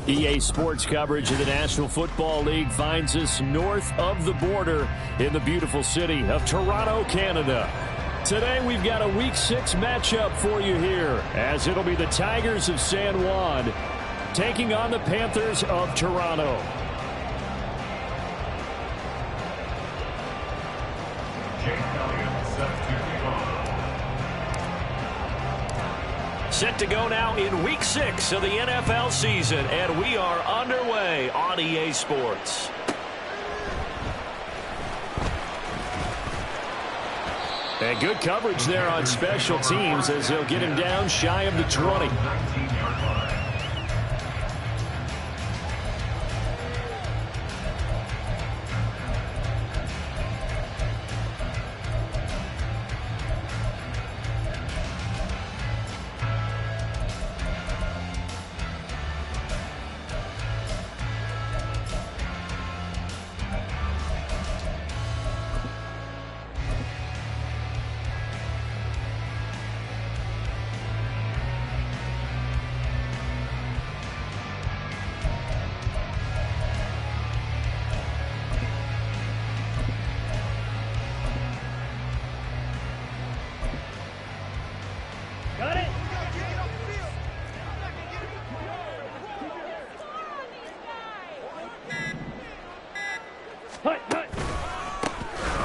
EA Sports coverage of the National Football League finds us north of the border in the beautiful city of Toronto, Canada. Today we've got a Week 6 matchup for you here, as it'll be the Tigers of San Juan taking on the Panthers of Toronto. Set to go now in Week 6 of the NFL season, and we are underway on EA Sports. And good coverage there on special teams as they'll get him down shy of the 20.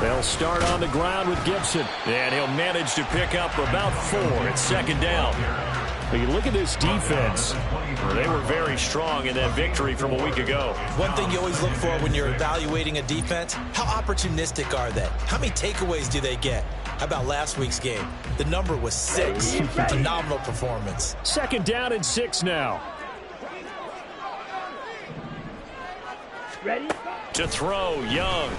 They'll start on the ground with Gibson, and he'll manage to pick up about 4 at second down. But you look at this defense. They were very strong in that victory from a week ago. One thing you always look for when you're evaluating a defense, how opportunistic are they? How many takeaways do they get? How about last week's game? The number was 6. Phenomenal performance. Second down and 6 now. Ready? To throw, Young.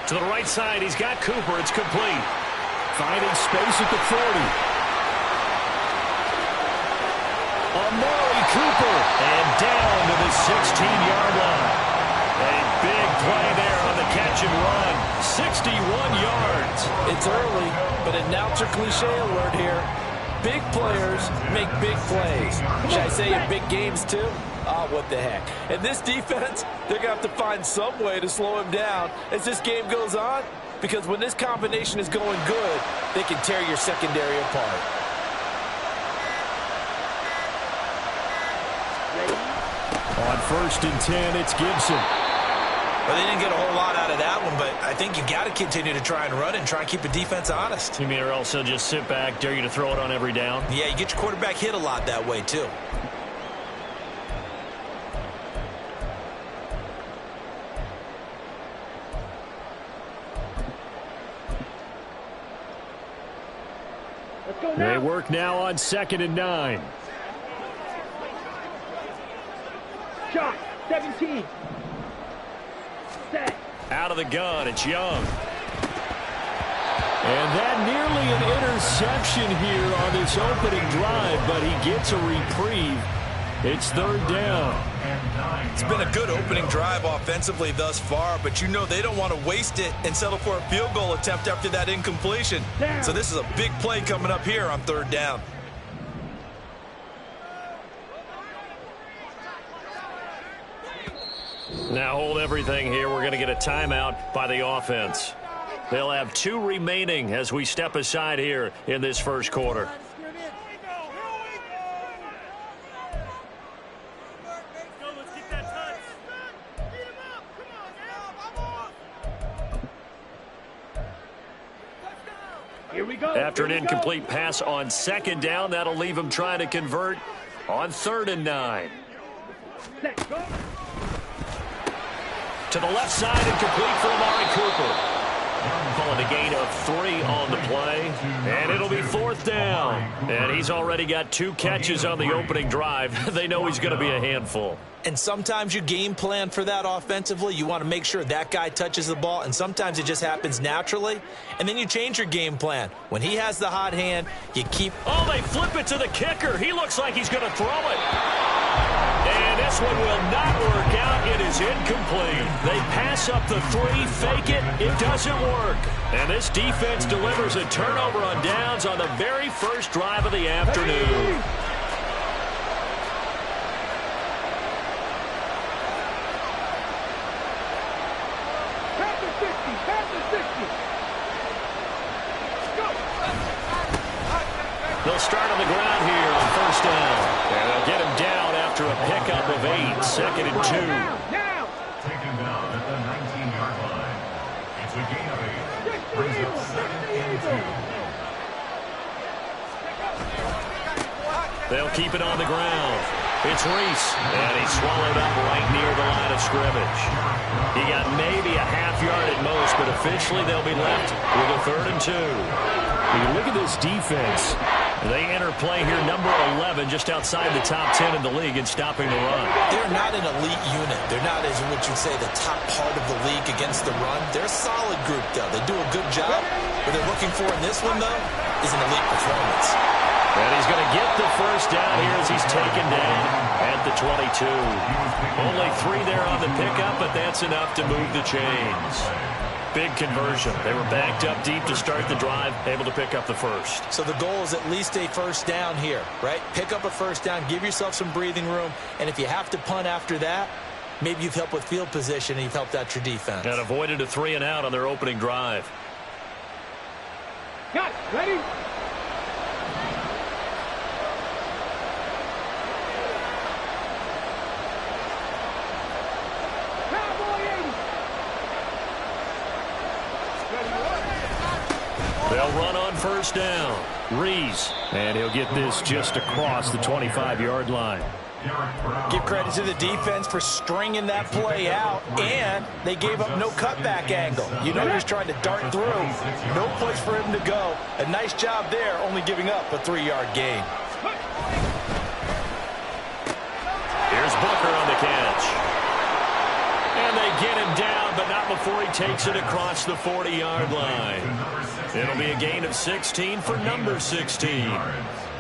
To the right side, he's got Cooper. It's complete. Finding space at the 40. Amari Cooper. And down to the 16-yard line. A big play there on the catch and run. 61 yards. It's early, but announcer cliche alert here. Big players make big plays. Should I say in big games too? Oh, what the heck. And this defense, they're going to have to find some way to slow him down as this game goes on, because when this combination is going good, they can tear your secondary apart. On 1st and 10, it's Gibson. Well, they didn't get a whole lot out of that one, but I think you got to continue to try and run and try and keep the defense honest. You mean or else they'll just sit back, dare you to throw it on every down? Yeah, you get your quarterback hit a lot that way, too. They work now on 2nd and 9. Shot, 17. Set. Out of the gun, it's Young. And that nearly an interception here on this opening drive, but he gets a reprieve. It's 3rd down. It's been a good opening drive offensively thus far, but you know they don't want to waste it and settle for a field goal attempt after that incompletion. So this is a big play coming up here on 3rd down. Now hold everything here. We're going to get a timeout by the offense. They'll have 2 remaining as we step aside here in this first quarter. After an incomplete pass on 2nd down, that'll leave him trying to convert on 3rd and 9. To the left side and complete for Amari Cooper. Calling a gain of 3 on the play. And it'll be 4th down. And he's already got 2 catches on the opening drive. They know he's going to be a handful. And sometimes you game plan for that offensively. You want to make sure that guy touches the ball, and sometimes it just happens naturally. And then you change your game plan. When he has the hot hand, you keep... Oh, they flip it to the kicker. He looks like he's going to throw it. And this one will not work out. It is incomplete. They pass up the 3, fake it. It doesn't work. And this defense delivers a turnover on downs on the very first drive of the afternoon. They'll start on the ground here on 1st down. And they'll get him down after a pickup of 8. 2nd and 2. Taken down at the 19-yard line. It's a gain of 8. Brings up 2nd and 2. They'll keep it on the ground. It's Reese, and he's swallowed up right near the line of scrimmage. He got maybe a half yard at most, but officially they'll be left with a 3rd and 2. You look at this defense. They enter play here, number 11, just outside the top 10 in the league in stopping the run. They're not an elite unit. They're not, as what you'd say, the top part of the league against the run. They're a solid group, though. They do a good job. What they're looking for in this one, though, is an elite performance. And he's going to get the 1st down here as he's taken down at the 22. Only 3 there on the pickup, but that's enough to move the chains. Big conversion. They were backed up deep to start the drive, able to pick up the 1st. So the goal is at least a 1st down here, right? Pick up a 1st down, give yourself some breathing room, and if you have to punt after that, maybe you've helped with field position and you've helped out your defense. And avoided a 3 and out on their opening drive. Got it. Ready? They'll run on 1st down. Reese. And he'll get this just across the 25-yard line. Give credit to the defense for stringing that play out, and they gave up no cutback angle. You know he's trying to dart through. No place for him to go. A nice job there, only giving up a 3-yard gain. Here's Booker on the catch. And they get him down, but not before he takes it across the 40-yard line. It'll be a gain of 16 for number 16.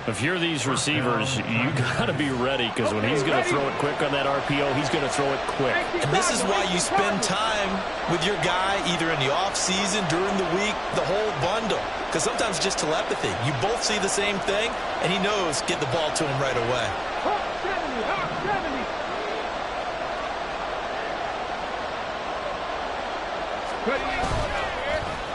If you're these receivers, you got to be ready, because when he's going to throw it quick on that RPO, he's going to throw it quick. And this is why you spend time with your guy either in the offseason, during the week, the whole bundle. Because sometimes it's just telepathy. You both see the same thing, and he knows get the ball to him right away.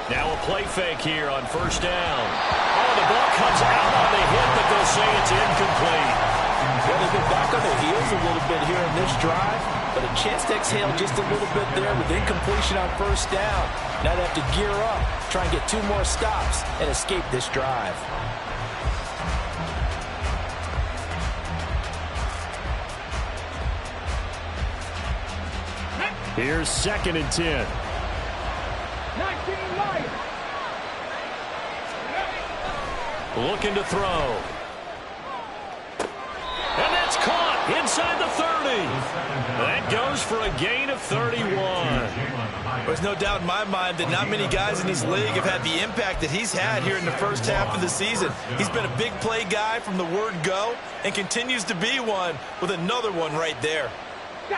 Now a play fake here on 1st down. Oh, the ball comes out on the hit, but they'll say it's incomplete. Well, they've been back on their heels a little bit here in this drive, but a chance to exhale just a little bit there with incompletion on 1st down. Now they have to gear up, try and get 2 more stops, and escape this drive. Here's 2nd and 10. 19 Lions. Looking to throw. And that's caught inside the 30. That goes for a gain of 31. There's no doubt in my mind that not many guys in this league have had the impact that he's had here in the first half of the season. He's been a big play guy from the word go and continues to be one with another one right there.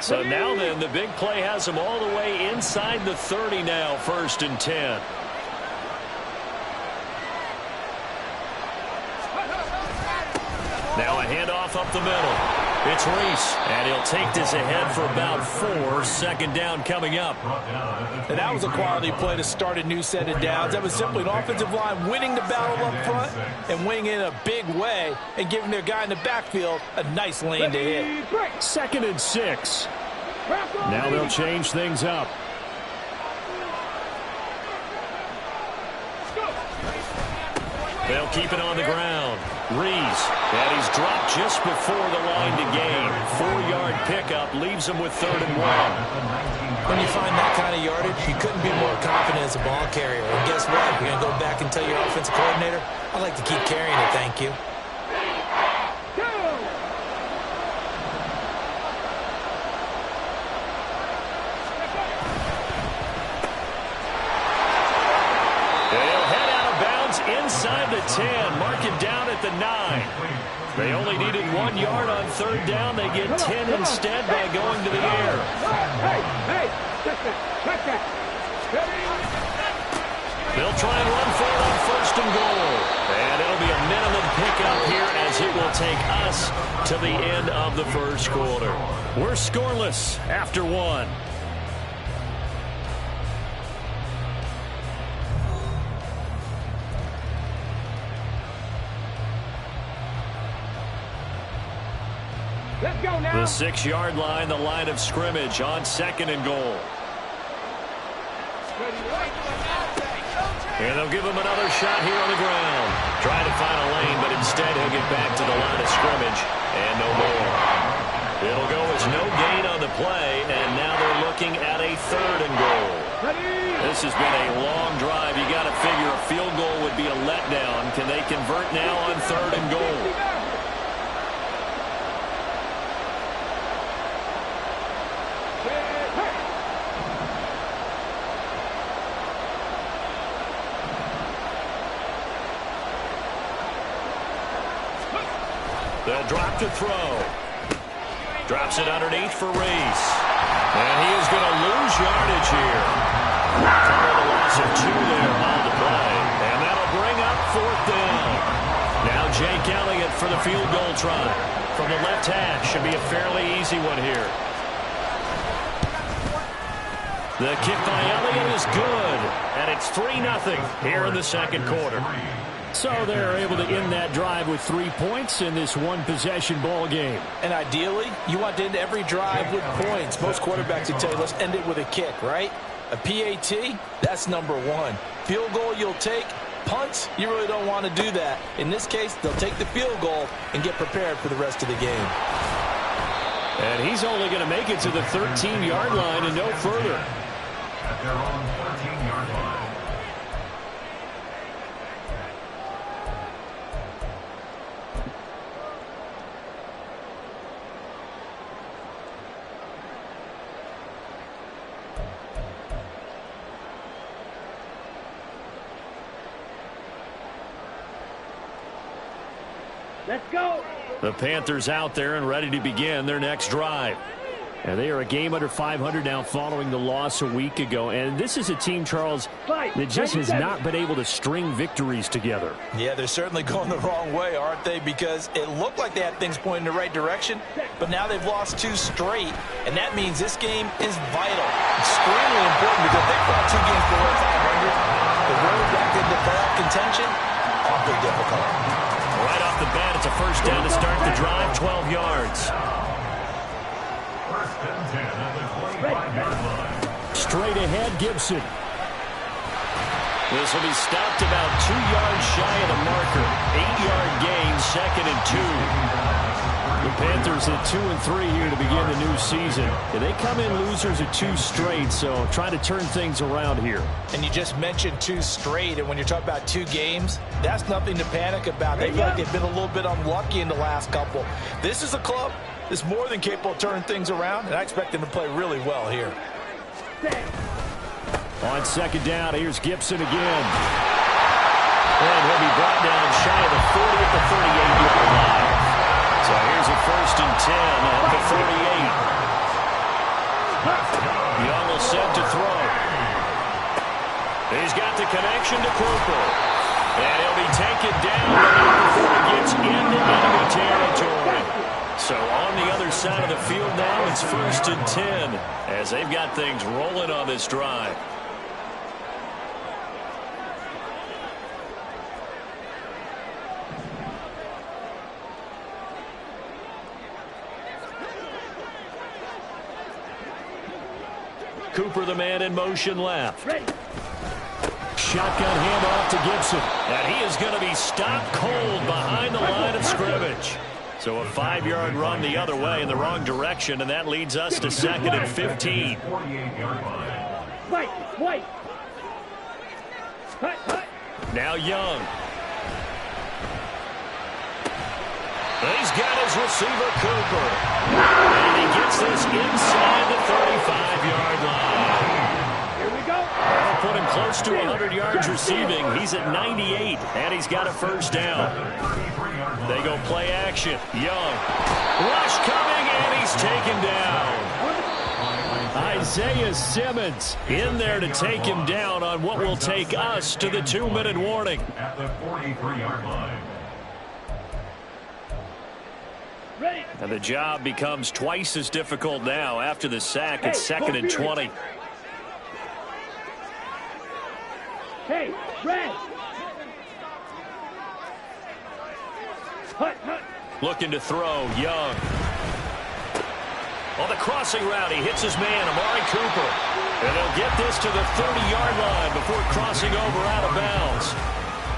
So now then, the big play has him all the way inside the 30 now, 1st and 10. Now a handoff up the middle. It's Reese, and he'll take this ahead for about 4. 2nd down coming up. And that was a quality play to start a new set of downs. That was simply an offensive line winning the battle up front and winning in a big way and giving their guy in the backfield a nice lane to hit. 2nd and 6. Now they'll change things up. They'll keep it on the ground. Reese, and he's dropped just before the line to gain. 4-yard pickup leaves him with 3rd and 1. When you find that kind of yardage, you couldn't be more confident as a ball carrier. And guess what? You're going to go back and tell your offensive coordinator, I'd like to keep carrying it, thank you. They'll head out of bounds inside the 10. Mark it down at the 9. They only needed 1 yard on third down. They get 10 instead by going to the air. They'll try and run for it on first and goal. And it'll be a minimum pickup here as it will take us to the end of the first quarter. We're scoreless after 1. Let's go now. The 6-yard line, the line of scrimmage on second and goal. And they'll give him another shot here on the ground. Trying to find a lane, but instead he'll get back to the line of scrimmage and no more. It'll go as no gain on the play, and now they're looking at a third and goal. This has been a long drive. You got to figure a field goal would be a letdown. Can they convert now on third and goal? They'll drop to throw. Drops it underneath for Reese. And he is going to lose yardage here. Call the loss of 2 there on the play. And that'll bring up fourth down. Now Jake Elliott for the field goal try. From the left hash. Should be a fairly easy one here. The kick by Elliott is good. And it's 3-0 here in the second quarter. So they're able to end that drive with 3 points in this one-possession ball game. And ideally, you want to end every drive with points. Most quarterbacks would tell you, let's end it with a kick, right? A PAT, that's number 1. Field goal you'll take. Punts, you really don't want to do that. In this case, they'll take the field goal and get prepared for the rest of the game. And he's only going to make it to the 13-yard line and no further. At their own 13-yard line. Let's go. The Panthers out there and ready to begin their next drive. And they are a game under 500 now following the loss a week ago. And this is a team, Charles, that just has not been able to string victories together. Yeah, they're certainly going the wrong way, aren't they? Because it looked like they had things pointing in the right direction, but now they've lost 2 straight, and that means this game is vital. Extremely important because they fought 2 games below 500. The road back into playoff contention, awfully difficult. Right off the bat, it's a first down to start the drive, 12 yards. First and 10 at the 25-yard line. Straight ahead, Gibson. This will be stopped about 2 yards shy of the marker. 8-yard gain, second and 2. The Panthers at 2-3 here to begin the new season. And they come in losers at 2 straight, so trying to turn things around here. And you just mentioned 2 straight, and when you're talking about 2 games, that's nothing to panic about. They feel like they've been a little bit unlucky in the last couple. This is a club that's more than capable of turning things around, and I expect them to play really well here. On second down, here's Gibson again. And he'll be brought down shy of the 40 at the 38-yard line. So here's a first and 10 at the 38. Young will set to throw. He's got the connection to Cooper. And he'll be taken down before he gets into enemy territory. So on the other side of the field now, it's first and 10 as they've got things rolling on this drive. Cooper, the man in motion left. Shotgun handoff to Gibson. And he is going to be stopped cold behind the line of scrimmage. So a 5-yard run the other way in the wrong direction, and that leads us to 2nd and 15. Wait. Now Young. He's got his receiver, Cooper. And he gets this inside the 35-yard line. Here we go. That'll put him close to 100 yards receiving. He's at 98, and he's got a first down. They go play action. Young. Rush coming, and he's taken down. Isaiah Simmons in there to take him down on what will take us to the 2-minute warning. At the 43-yard line. Ready. And the job becomes twice as difficult now after the sack. It's 2nd and 20. Hey, Red. Hut. Looking to throw, Young. On the crossing route, he hits his man, Amari Cooper. And they'll get this to the 30-yard line before crossing over out of bounds.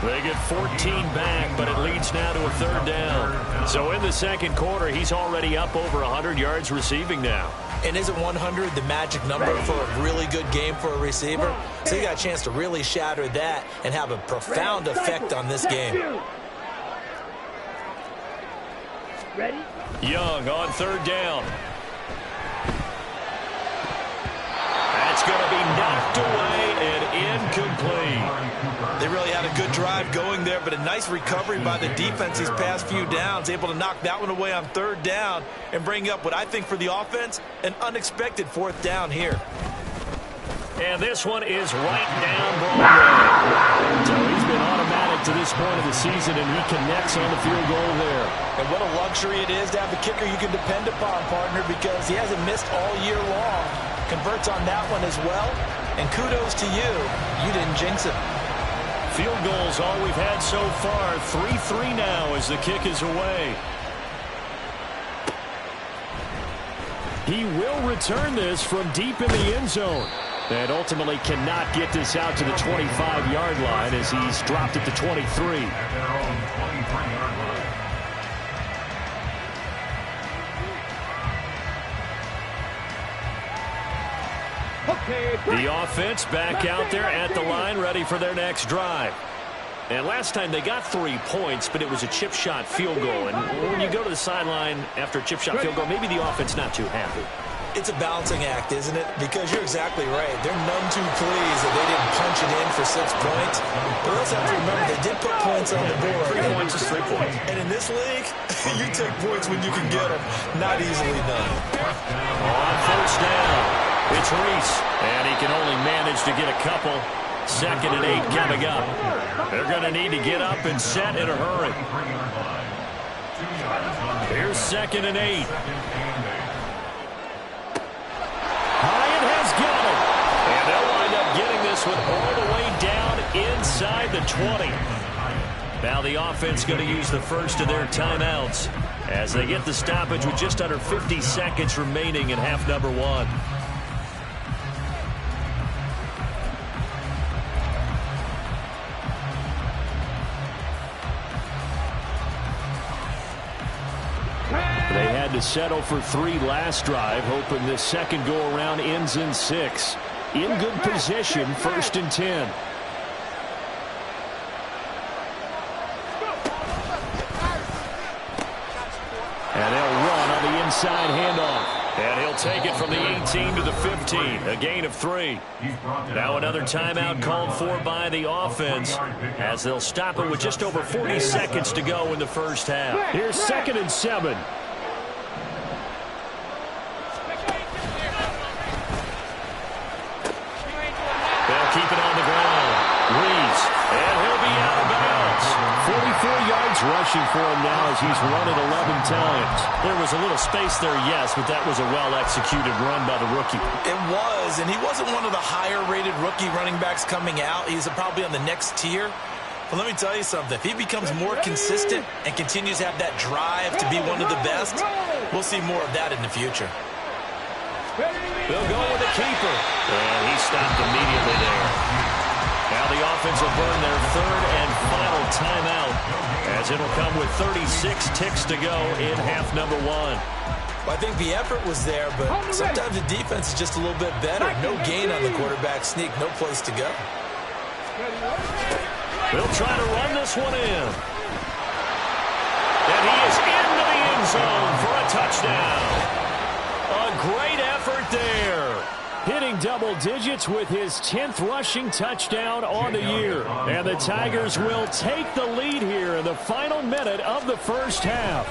They get 14 back, but it leads now to a 3rd down. So in the second quarter, he's already up over 100 yards receiving now. And isn't 100 the magic number for a really good game for a receiver? So you got a chance to really shatter that and have a profound effect on this game. Ready? Young on 3rd down. That's going to be knocked away and incomplete. They really had a good drive going there, but a nice recovery by the defense these past few downs, able to knock that one away on 3rd down and bring up what I think for the offense, an unexpected 4th down here. And this one is right down Broadway. So he's been automatic to this point of the season, and he connects on the field goal there. And what a luxury it is to have the kicker you can depend upon, partner, because he hasn't missed all year long. Converts on that one as well, and kudos to you. You didn't jinx it. Field goals all we've had so far. 3-3 now as the kick is away. He will return this from deep in the end zone. And ultimately cannot get this out to the 25-yard line as he's dropped it to 23. At their own 23-yard line. The offense back out there at the line, ready for their next drive. And last time they got 3 points, but it was a chip shot field goal. And when you go to the sideline after a chip shot field goal, maybe the offense not too happy. It's a balancing act, isn't it? Because you're exactly right. They're none too pleased that they didn't punch it in for 6 points. But also have to remember they did put points on the board. 3 points is 3 points. And in this league, you take points when you can get them. Not easily done. On 1st down, it's Reese. And he can only manage to get a couple. 2nd and 8 coming up. They're going to need to get up and set in a hurry. Here's 2nd and 8. Hyatt has got it. And they'll wind up getting this one all the way down inside the 20. Now the offense going to use the first of their timeouts as they get the stoppage with just under 50 seconds remaining in half number 1. They had to settle for 3 last drive, hoping this second go-around ends in 6. In good position, 1st and 10. And they'll run on the inside handoff. And he'll take it from the 18 to the 15, a gain of 3. Now another timeout called for by the offense as they'll stop it with just over 40 seconds to go in the first half. Here's 2nd and 7. Keep it on the ground. Reeves, and he'll be out of bounds. 44 yards rushing for him now as he's run it 11 times. There was a little space there, yes, but that was a well-executed run by the rookie. It was, and he wasn't one of the higher-rated rookie running backs coming out. He's probably on the next tier. But let me tell you something. If he becomes more consistent and continues to have that drive to be one of the best, we'll see more of that in the future. They'll go with the keeper. And he stopped immediately there. Now the offense will burn their third and final timeout, as it'll come with 36 ticks to go in half number one. Well, I think the effort was there, but sometimes the defense is just a little bit better. No gain on the quarterback sneak, no place to go. They'll try to run this one in. And he is into the end zone for a touchdown. A great effort there. Hitting double digits with his 10th rushing touchdown on the year. And the Tigers will take the lead here in the final minute of the first half.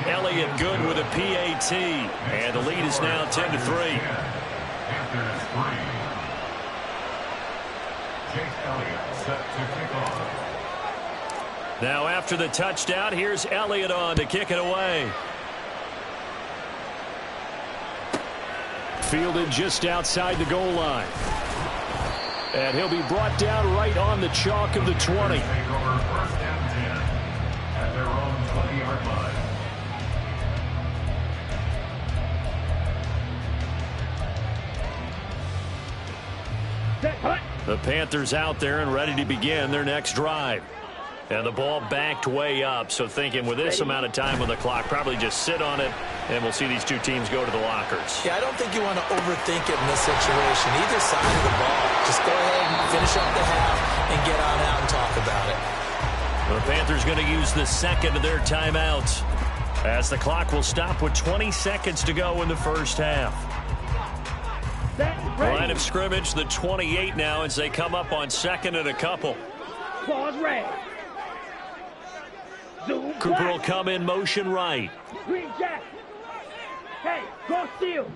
Elliott good with a PAT. And the lead is now 10-3. Panthers 3. Chase Elliott set to kick off. Now after the touchdown, here's Elliott on to kick it away. Fielded just outside the goal line. And he'll be brought down right on the chalk of the 20. Take over first and 10 at their own 20-yard line. The Panthers out there and ready to begin their next drive. And the ball backed way up, so thinking with this amount of time on the clock, probably just sit on it, and we'll see these two teams go to the lockers. Yeah, I don't think you want to overthink it in this situation. Either side of the ball. Just go ahead and finish up the half and get on out and talk about it. The Panthers going to use the second of their timeouts, as the clock will stop with 20 seconds to go in the first half. Line of scrimmage, the 28 now, as they come up on second and a couple. Pause red. Cooper will come in motion right. Green jack. Hey, cross field.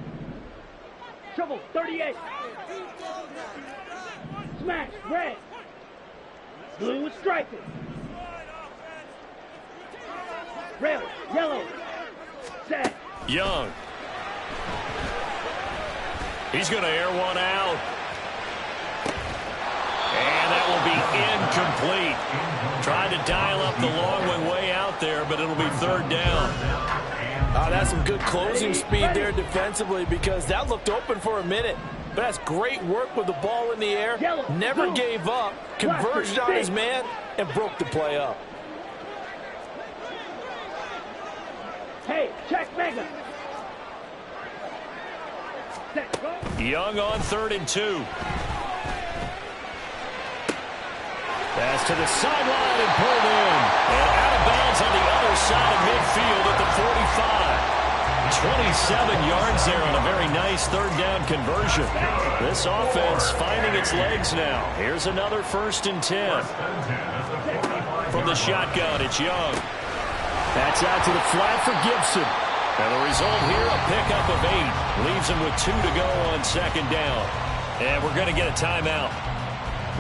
Trouble 38. Smash red. Blue is striking. Red, yellow. Set. Young. He's going to air one out. And that will be incomplete. Tried to dial up the long one way out there, but it'll be third down. That's some good closing speed there defensively, because that looked open for a minute. But that's great work with the ball in the air. Never gave up, converged on his man, and broke the play up. Hey, check Mega. Young on 3rd and 2. Pass to the sideline and pulled in. And out of bounds on the other side of midfield at the 45. 27 yards there on a very nice third down conversion. This offense finding its legs now. Here's another 1st and 10. From the shotgun, it's Young. That's out to the flat for Gibson. And the result here, a pickup of 8. Leaves him with 2 to go on second down. And we're going to get a timeout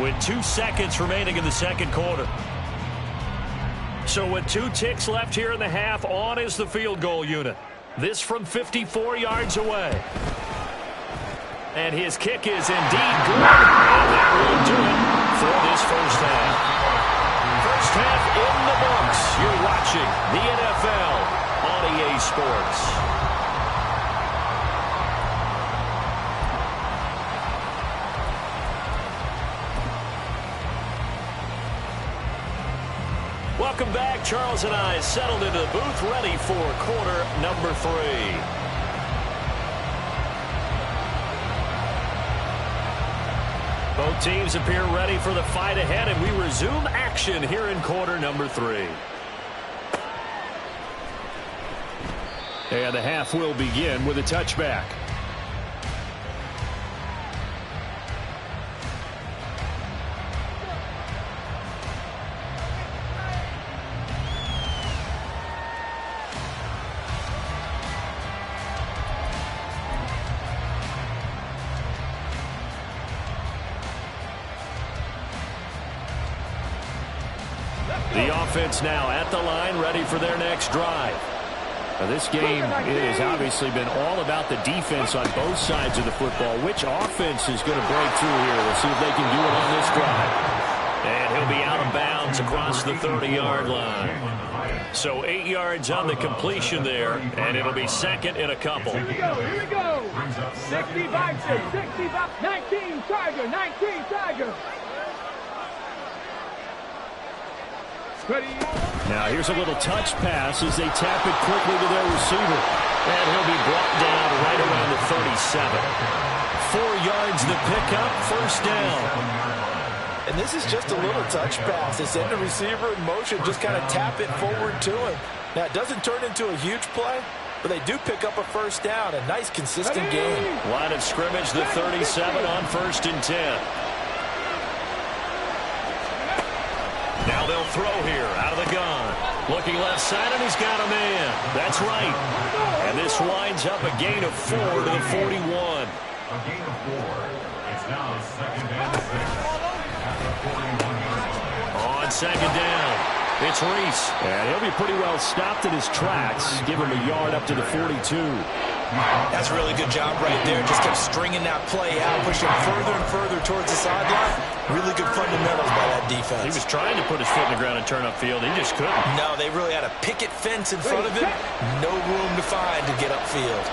with 2 seconds remaining in the second quarter. So with 2 ticks left here in the half, on is the field goal unit. This from 54 yards away. And his kick is indeed good. And that will do it for this first half. First half in the books. You're watching the NFL on EA Sports. Welcome back. Charles and I settled into the booth, ready for quarter number 3. Both teams appear ready for the fight ahead, and we resume action here in quarter number 3. And the half will begin with a touchback. The offense now at the line, ready for their next drive. Now this game has obviously been all about the defense on both sides of the football. Which offense is going to break through here? We'll see if they can do it on this drive. And he'll be out of bounds across the 30-yard line. So 8 yards on the completion there, and it'll be second in a couple. Here we go, here we go. 65, 65, 19, Tiger, 19, Tiger. Ready. Now here's a little touch pass as they tap it quickly to their receiver. And he'll be brought down right around the 37. 4 yards the pickup, first down. And this is just a little touch pass. They send the receiver in motion, just kind of tap it forward to him. Now, it doesn't turn into a huge play, but they do pick up a first down. A nice, consistent game. Line of scrimmage, the 37 on 1st and 10. Now they'll throw here out of the gun. Looking left side, and he's got a man. That's right. And this winds up a gain of 4 to the 41. A gain of 4. It's now 2nd and 6. On 2nd down, it's Reese. And he'll be pretty well stopped in his tracks. Give him a yard up to the 42. That's a really good job right there. Just kept stringing that play out, pushing further and further towards the sideline. Really good fundamentals by that defense. He was trying to put his foot in the ground and turn upfield. He just couldn't. No, they really had a picket fence in front of him. No room to find to get upfield.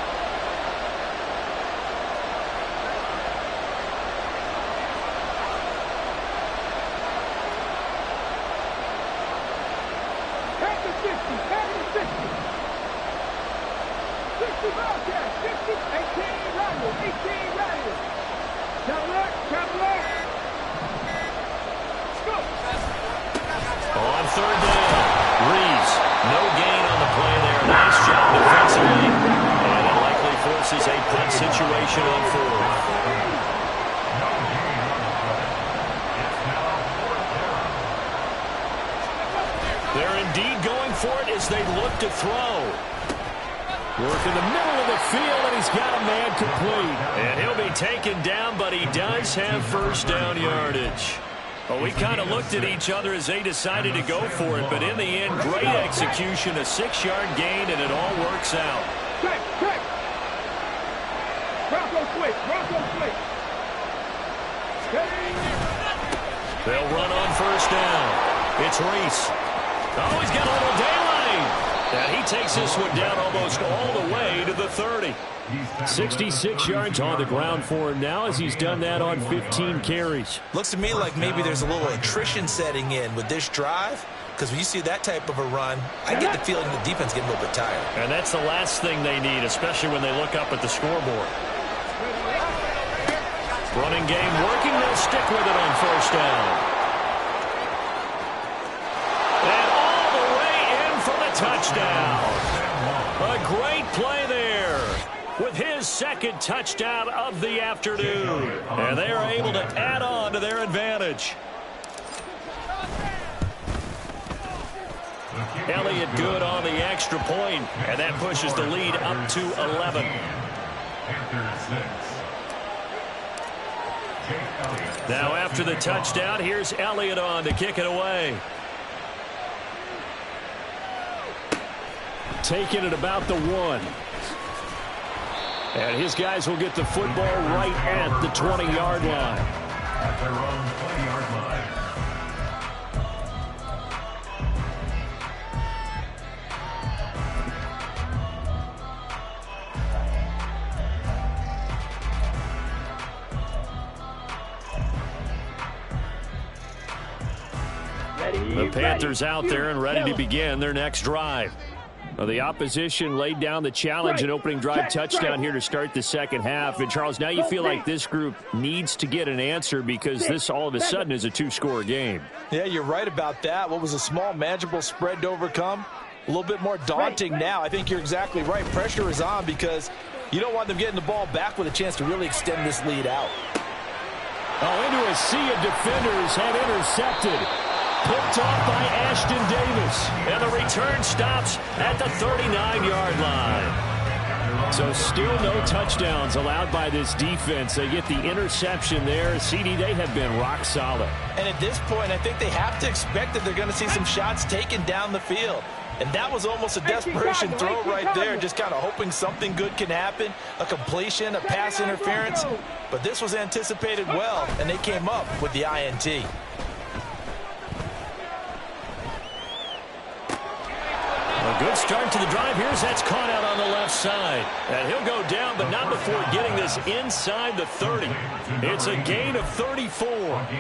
On 3rd down, Reese. No gain on the play there. Nice job defensively. And it likely forces a punt situation on 4th. They're indeed going for it as they look to throw. Work in the middle of the field, and he's got a man complete. And he'll be taken down, but he does have first down yardage. Well, we kind of looked at each other as they decided to go for it, but in the end, great execution, a 6-yard gain, and it all works out. Check, check. Bronco switch, Bronco switch. They'll run on first down. It's Reese. Oh, he's got a little daylight. And he takes this one down almost all the way to the 30. 66 yards on the ground for him now as he's done that on 15 carries. Looks to me like maybe there's a little attrition setting in with this drive, because when you see that type of a run, I get the feeling the defense getting a little bit tired. And that's the last thing they need, especially when they look up at the scoreboard. Running game working. They'll stick with it on first down. And all the way in for the touchdown. A great play there with his 2nd touchdown of the afternoon. And they are able to add on to their advantage. Elliott good on the extra point, and that pushes the lead up to 11. Now after the touchdown, here's Elliott on to kick it away. Taking it about the 1. And his guys will get the football right at the 20-yard line. At their own 20-yard line. The Panthers out there and ready to begin their next drive. Well, the opposition laid down the challenge and opening drive touchdown here to start the second half. And, Charles, now you feel like this group needs to get an answer because this all of a sudden is a 2-score game. Yeah, you're right about that. What was a small, manageable spread to overcome? A little bit more daunting now. I think you're exactly right. Pressure is on because you don't want them getting the ball back with a chance to really extend this lead out. Oh, into a sea of defenders have intercepted. Picked off by Ashton Davis. And the return stops at the 39-yard line. So still no touchdowns allowed by this defense. They get the interception there. CD, they have been rock solid. And at this point, I think they have to expect that they're going to see some shots taken down the field. And that was almost a desperation throw right there, just kind of hoping something good can happen, a completion, a pass interference. But this was anticipated well, and they came up with the INT. Good start to the drive. That's caught out on the left side. And he'll go down, but not before getting this inside the 30. It's a gain of 34.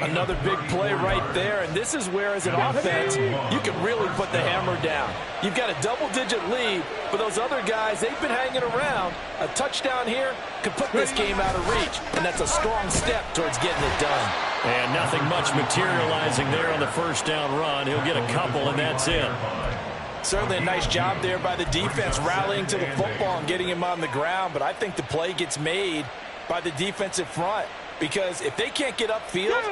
Another big play right there, and this is where, as an offense, you can really put the hammer down. You've got a double-digit lead, but those other guys, they've been hanging around. A touchdown here could put this game out of reach, and that's a strong step towards getting it done. And nothing much materializing there on the first down run. He'll get a couple, and that's it. Certainly a nice job there by the defense, rallying to the football and getting him on the ground, but I think the play gets made by the defensive front, because if they can't get upfield,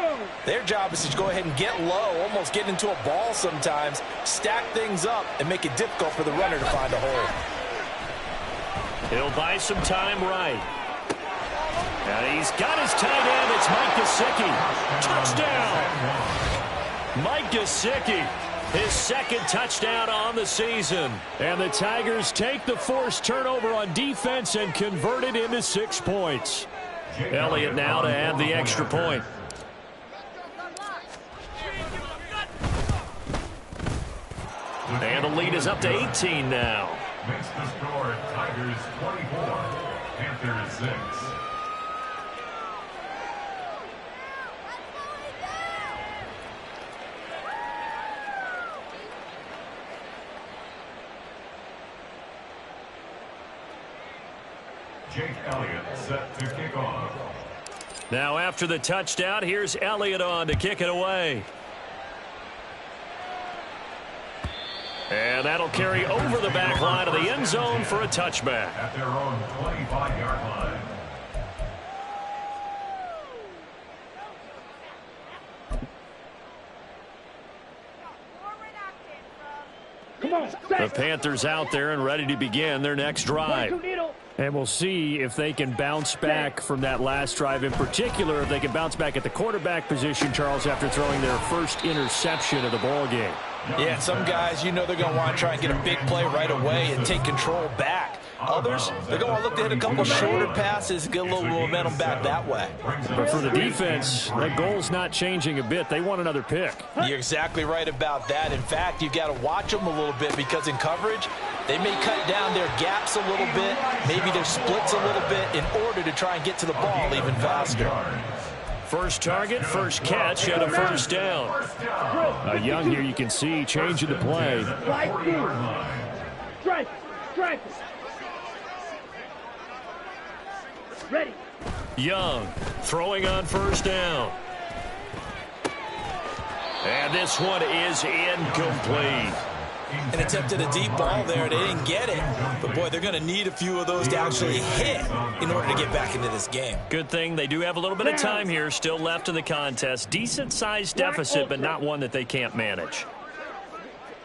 their job is to go ahead and get low, almost get into a ball sometimes, stack things up, and make it difficult for the runner to find a hole. He'll buy some time right. And he's got his tight end. It's Mike Gesicki. Touchdown! Mike Gesicki, his second touchdown on the season. And the Tigers take the forced turnover on defense and convert it into 6 points. Elliott now to add the extra point. And the lead is up to 18 now. Makes the score Tigers 24, Panthers 6. Jake Elliott set to kick off. Now after the touchdown, here's Elliott on to kick it away. And that'll carry over the back line of the end zone for a touchback. At their own 25-yard line. Come on, the Panthers out there and ready to begin their next drive. And we'll see if they can bounce back from that last drive. In particular, if they can bounce back at the quarterback position, Charles, after throwing their first interception of the ball game. Yeah, some guys, you know they're going to want to try and get a big play right away and take control back. Others, they're going to look to hit a couple shorter passes, get a little momentum back that way. But for the defense, that goal's not changing a bit. They want another pick. You're exactly right about that. In fact, you've got to watch them a little bit, because in coverage, they may cut down their gaps a little bit, maybe their splits a little bit, in order to try and get to the ball even faster. First target, first catch, and a first down. Young here, you can see, changing the play. Strike. Ready. Young throwing on first down. And this one is incomplete. And attempted a deep ball there. They didn't get it. But, boy, they're going to need a few of those to actually hit in order to get back into this game. Good thing they do have a little bit of time here still left in the contest. Decent-sized deficit, but not one that they can't manage.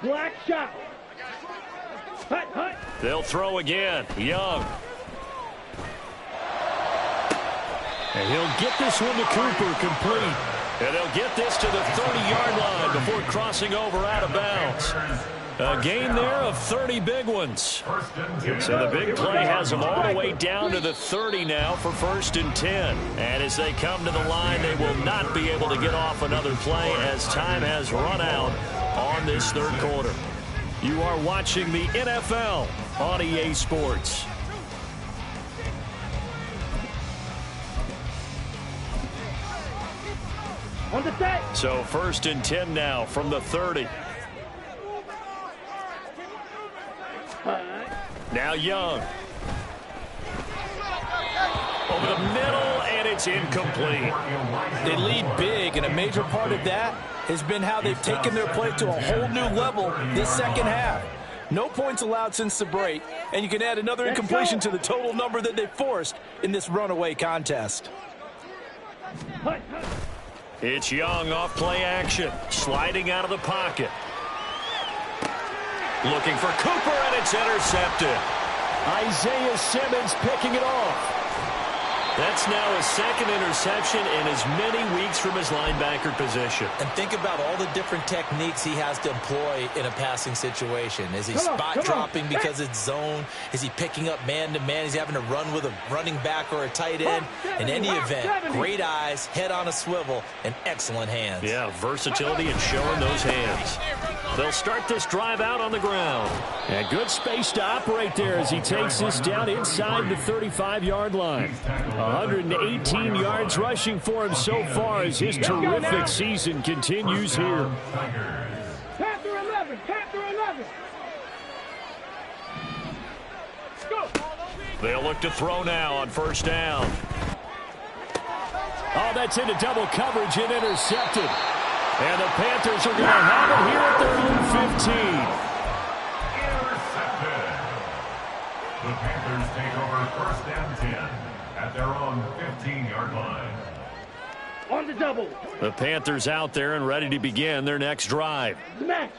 Black shot. Hut. They'll throw again. Young. And he'll get this one to Cooper, complete. And they'll get this to the 30-yard line before crossing over out of bounds. A gain there of 30 big ones. So the big play has them all the way down to the 30 now for 1st and 10. And as they come to the line, they will not be able to get off another play as time has run out on this third quarter. You are watching the NFL on EA Sports. On the set. So 1st and 10 now from the 30. Now Young. Over the middle, and it's incomplete. They lead big, and a major part of that has been how they've taken their play to a whole new level this second half. No points allowed since the break, and you can add another incompletion to the total number that they forced in this runaway contest. It's Young off play action, sliding out of the pocket. Looking for Cooper, and it's intercepted. Isaiah Simmons picking it off. That's now his second interception in as many weeks from his linebacker position. And think about all the different techniques he has to employ in a passing situation. Is he spot dropping because it's zone? Is he picking up man-to-man? He's having to run with a running back or a tight end. In any event, great eyes, head on a swivel, and excellent hands. Yeah, versatility and showing those hands. They'll start this drive out on the ground. And good space to operate there as he takes this down inside the 35-yard line. 118 yards rushing for him so far as his terrific season continues here. Panther 11, Panther 11. Go. They'll look to throw now on first down. Oh, that's into double coverage and intercepted. And the Panthers are going to have it here at their own 15. Intercepted. The Panthers take over first and 10 at their own 15-yard line. On the double. The Panthers out there and ready to begin their next drive.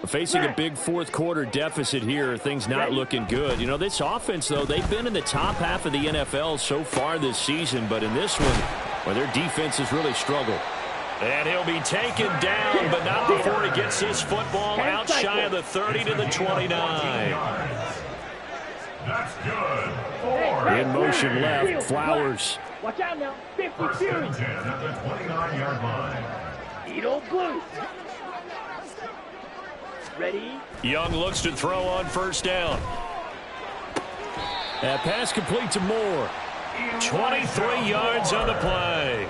Facing a big fourth-quarter deficit here, things not looking good. You know, this offense, though, they've been in the top half of the NFL so far this season, but in this one, well, their defense has really struggled. And he'll be taken down, but not before he gets his football out shy of the 30 to the 29. That's good. 4. In motion left, Flowers. Watch out now. 50 First series. and 10 at the 29-yard line. Edo Blue. Ready? Young looks to throw on first down. That pass complete to Moore. 23 yards on the play.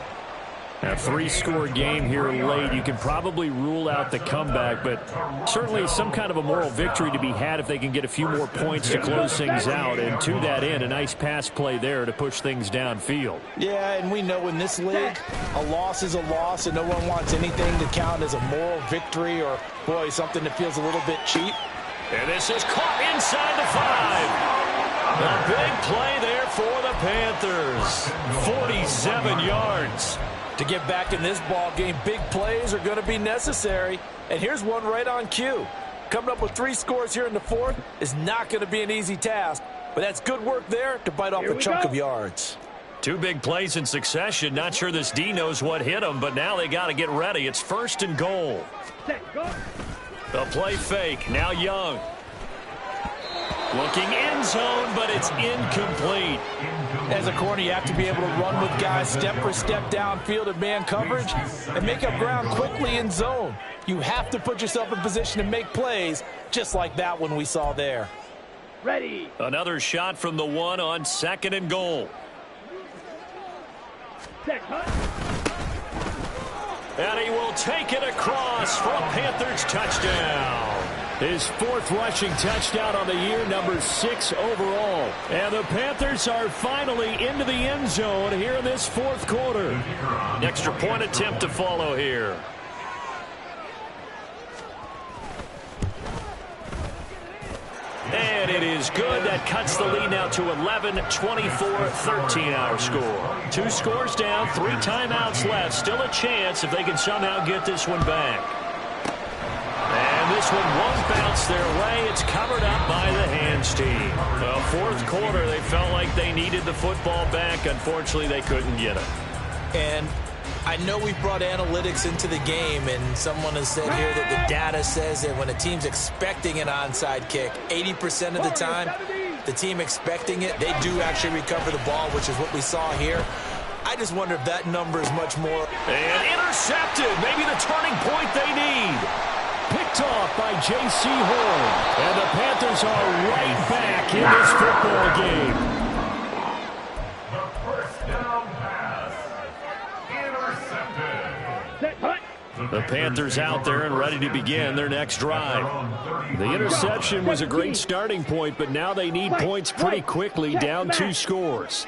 A 3-score game here late. You can probably rule out the comeback, but certainly some kind of a moral victory to be had if they can get a few more points to close things out. And to that end, a nice pass play there to push things downfield. Yeah, and we know in this league, a loss is a loss, and no one wants anything to count as a moral victory or, boy, something that feels a little bit cheap. And this is caught inside the 5. A big play there for the Panthers. 47 yards. To get back in this ball game, big plays are going to be necessary. And here's one right on cue. Coming up with 3 scores here in the fourth is not going to be an easy task. But that's good work there to bite off a chunk of yards. 2 big plays in succession. Not sure this D knows what hit them, but now they got to get ready. It's first and goal. The play fake. Now Young. Looking end zone, but it's incomplete. As a corner, you have to be able to run with guys step for step downfield in man coverage and make up ground quickly in zone. You have to put yourself in position to make plays, just like that one we saw there. Ready. Another shot from the 1 on second and goal. And he will take it across for a Panthers touchdown. His 4th rushing touchdown on the year, number 6 overall. And the Panthers are finally into the end zone here in this 4th quarter. An extra point attempt to follow here. And it is good. That cuts the lead now to 11, 24, 13 our score. 2 scores down, 3 timeouts left. Still a chance if they can somehow get this one back. And this one won't bounce their way. It's covered up by the hands team. The 4th quarter, they felt like they needed the football back. Unfortunately, they couldn't get it. And I know we brought analytics into the game, and someone has said here that the data says that when a team's expecting an onside kick, 80% of the time, the team expecting it, they do actually recover the ball, which is what we saw here. I just wonder if that number is much more. And intercepted. Maybe the turning point they need. Picked off by J.C. Horn. And the Panthers are right back in this football game. The first down pass. Intercepted. The Panthers out there and ready to begin their next drive. The interception was a great starting point, but now they need points pretty quickly, down 2 scores.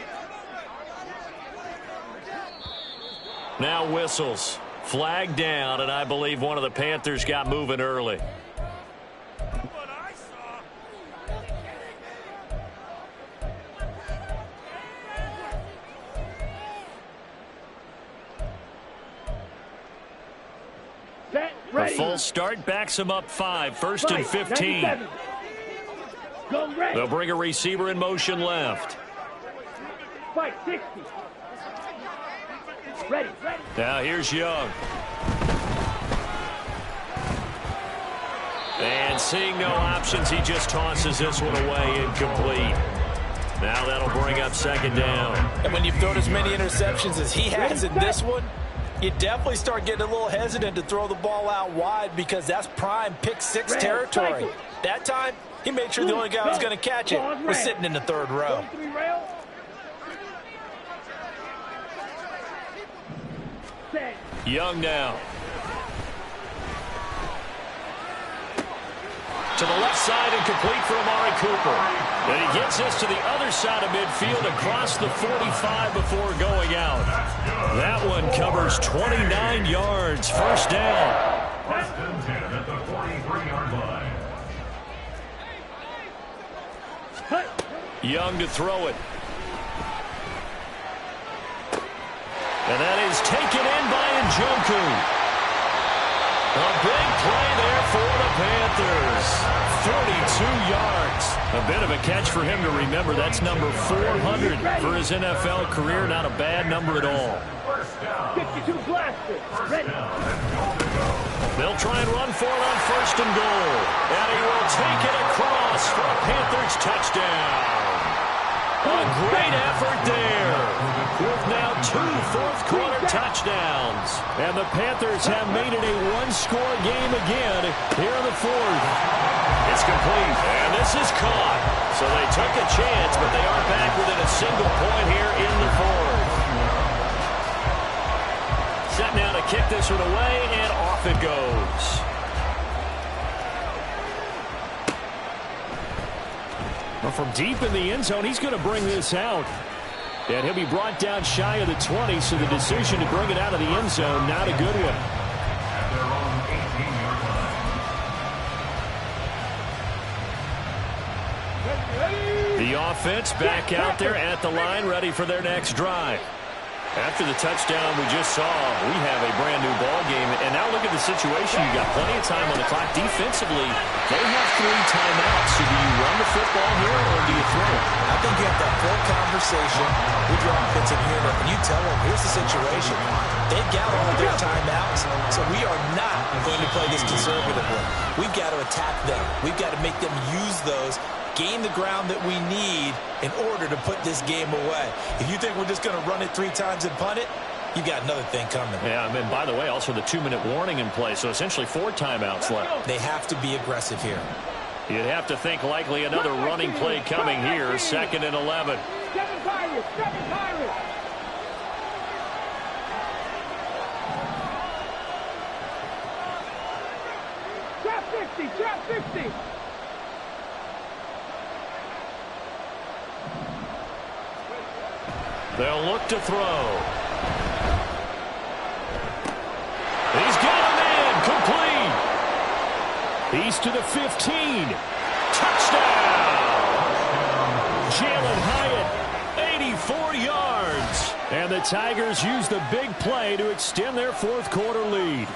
Now whistles. Flag down, and I believe one of the Panthers got moving early. A full start backs them up 5, first and 15. They'll bring a receiver in motion left. Fight 60. Ready. Now here's Young. And seeing no options, he just tosses this one away, incomplete. Now that'll bring up second down. And when you've thrown as many interceptions as he has in this one, You definitely start getting a little hesitant to throw the ball out wide because that's prime pick six territory. That time, he made sure the only guy who was going to catch it was sitting in the third row. Young now. To the left side and complete for Amari Cooper. And he gets this to the other side of midfield across the 45 before going out. That one covers 29 yards. First down. First and 10 at the 43-yard line. Young to throw it. And that is taken in by Njoku. A big play there for the Panthers. 42 yards. A bit of a catch for him to remember. That's number 400 for his NFL career. Not a bad number at all. 52 blaster. Ready. They'll try and run for it on first and goal. And he will take it across for a Panthers touchdown. A great effort there. With now 2 fourth-quarter touchdowns. And the Panthers have made it a one-score game again here in the fourth. It's complete, and this is caught. So they took a chance, but they are back within a single point here in the fourth. Set now to kick this one away, and off it goes. Well, from deep in the end zone, he's going to bring this out. And he'll be brought down shy of the 20, so the decision to bring it out of the end zone, not a good one. At their own 18-yard line. The offense back out there at the line, ready for their next drive. After the touchdown we just saw, we have a brand-new ball game. And now look at the situation. You got plenty of time on the clock. Defensively, they have 3 timeouts. So do you run the football here or do you throw it? I think you have that full conversation with your offensive unit, and you tell them, here's the situation. They've got all of their timeouts, so we are not going to play this conservatively. We've got to attack them. We've got to make them use those, gain the ground that we need in order to put this game away. If you think we're just going to run it 3 times and punt it, you've got another thing coming. Yeah, and by the way, also the 2-minute warning in play, so essentially 4 timeouts left. They have to be aggressive here. You'd have to think likely another running play coming here, 2nd and 11. 7 Pirates, 7 Pirates. Trap 50, trap 50. They'll look to throw. He's got a man, complete. He's to the 15. Touchdown. Jalen Hyatt, 84 yards. And the Tigers use the big play to extend their fourth-quarter lead.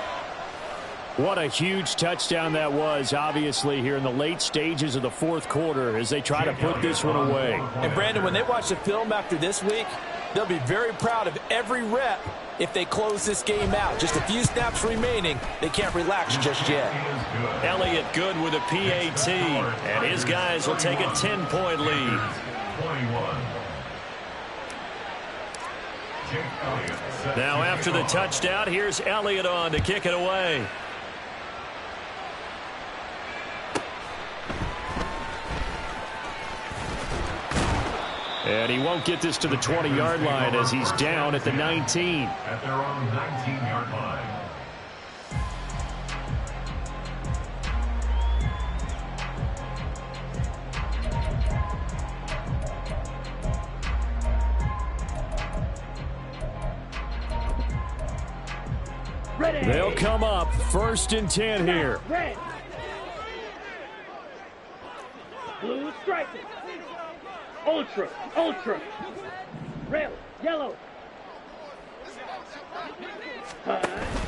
What a huge touchdown that was, obviously, here in the late stages of the fourth quarter as they try to put this one away. And, Brandon, when they watch the film after this week, they'll be very proud of every rep if they close this game out. Just a few snaps remaining. They can't relax just yet. Elliott good with a PAT, and his guys will take a 10-point lead. 21. Now after the touchdown, here's Elliott on to kick it away. And he won't get this to the 20-yard line as he's down at the 19. At their own 19-yard line. Ready. They'll come up 1st and 10 here. Red. Blue striker. Ultra, ultra. Red, yellow.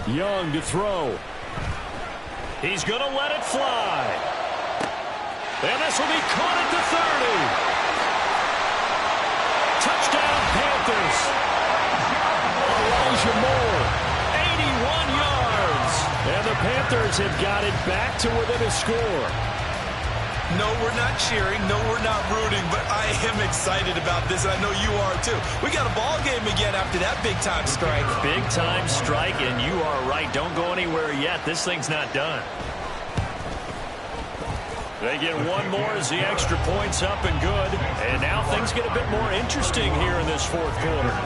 Young to throw. He's going to let it fly. And this will be caught at the 30. Touchdown, Panthers. Elijah Moore, 81 yards. And the Panthers have got it back to within a score. No, we're not cheering. No, we're not rooting. But I am excited about this, and I know you are too. We got a ball game again after that big-time strike. Big-time strike, and you are right. Don't go anywhere yet. This thing's not done. They get one more as the extra point's up and good. And now things get a bit more interesting here in this fourth quarter.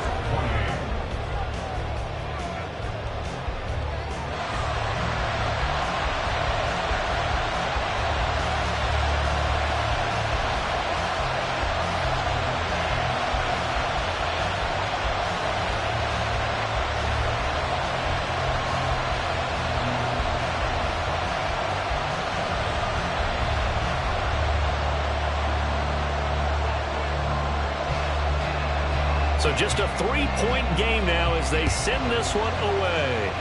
So just a three-point game now as they send this one away.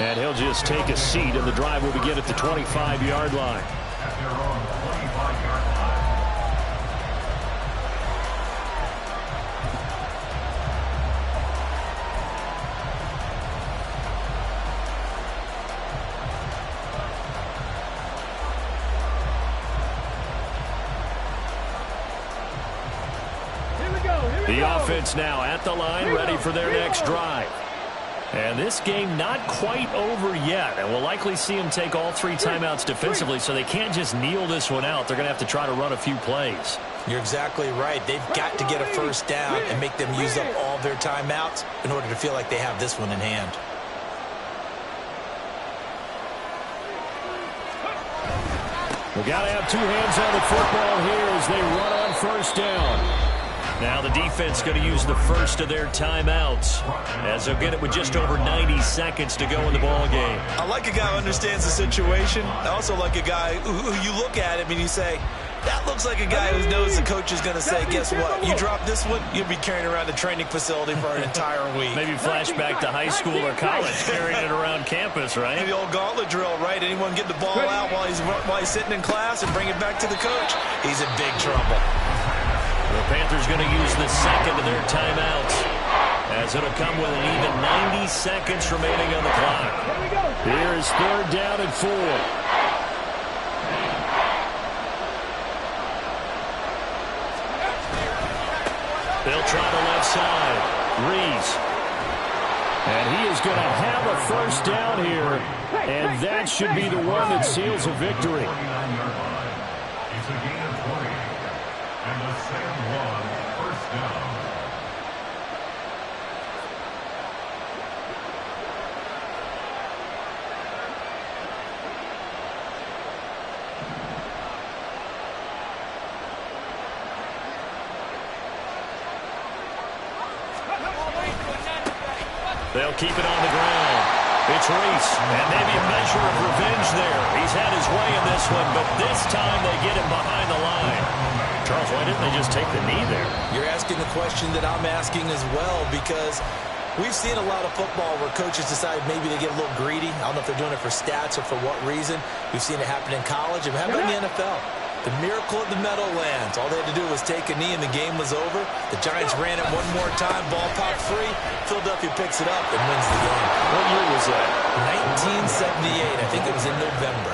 And he'll just take a seat, and the drive will begin at the 25-yard line. At their own 25-yard line. The offense now at the line, ready for their next drive. And this game not quite over yet, and we'll likely see them take all three timeouts defensively, so they can't just kneel this one out. They're going to have to try to run a few plays. You're exactly right. They've got to get a first down and make them use up all their timeouts in order to feel like they have this one in hand. We've got to have two hands on the football here as they run on first down. Now the defense going to use the first of their timeouts as they'll get it with just over 90 seconds to go in the ball game. I like a guy who understands the situation. I also like a guy who you look at him and you say, that looks like a guy who knows the coach is going to say, guess what? You drop this one, you'll be carrying around the training facility for an entire week. Maybe flashback to high school or college, carrying it around campus, right? The old gauntlet drill, right? Anyone get the ball out while he's sitting in class and bring it back to the coach? He's in big trouble. The Panthers going to use the second of their timeouts as it'll come with an even 90 seconds remaining on the clock. Here is third down and 4. They'll try the left side. Reese. And he is going to have a first down here, and that should be the one that seals a victory. It's a gain of 20. And the second one, first down. They'll keep it on the ground. It's Reese, and maybe a measure of revenge there. He's had his way in this one, but this time they get him behind the line. Charles, why didn't they just take the knee there? You're asking the question that I'm asking as well, because we've seen a lot of football where coaches decide maybe they get a little greedy. I don't know if they're doing it for stats or for what reason. We've seen it happen in college, and how about in the NFL? The miracle of the Meadowlands. All they had to do was take a knee and the game was over. The Giants ran it one more time. Ball popped free. Philadelphia picks it up and wins the game. What year was that? 1978. I think it was in November.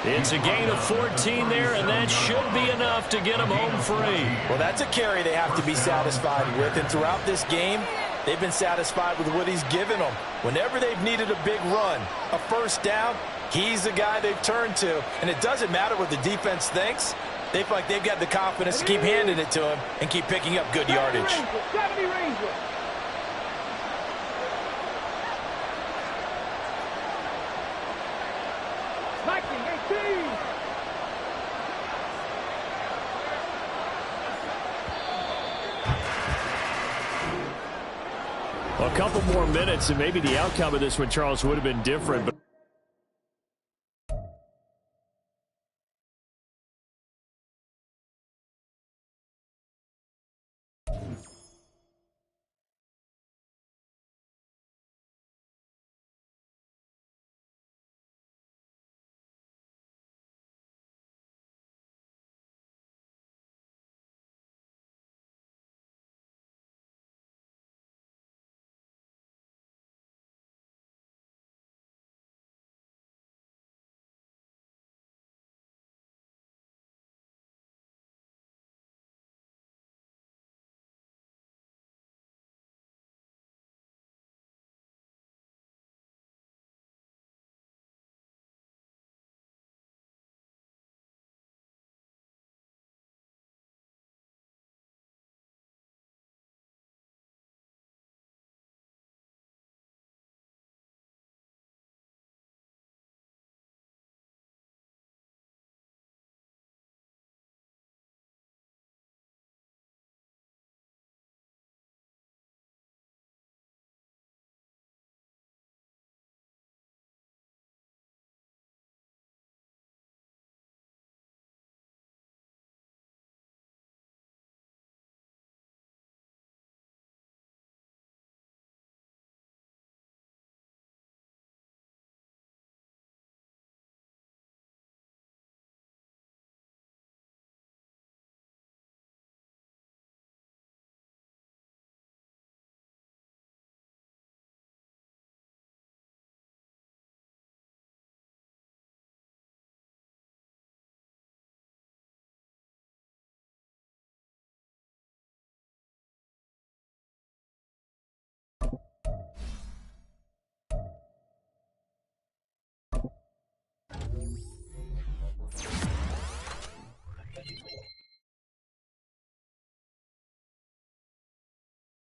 It's a gain of 14 there, and that should be enough to get them home free. Well, that's a carry they have to be satisfied with. And throughout this game, they've been satisfied with what he's given them. Whenever they've needed a big run, a first down, he's the guy they've turned to. And it doesn't matter what the defense thinks. They feel like they've got the confidence to keep handing it to him and keep picking up good yardage. 70 Rangers. A couple more minutes, and maybe the outcome of this one, Charles, would have been different. But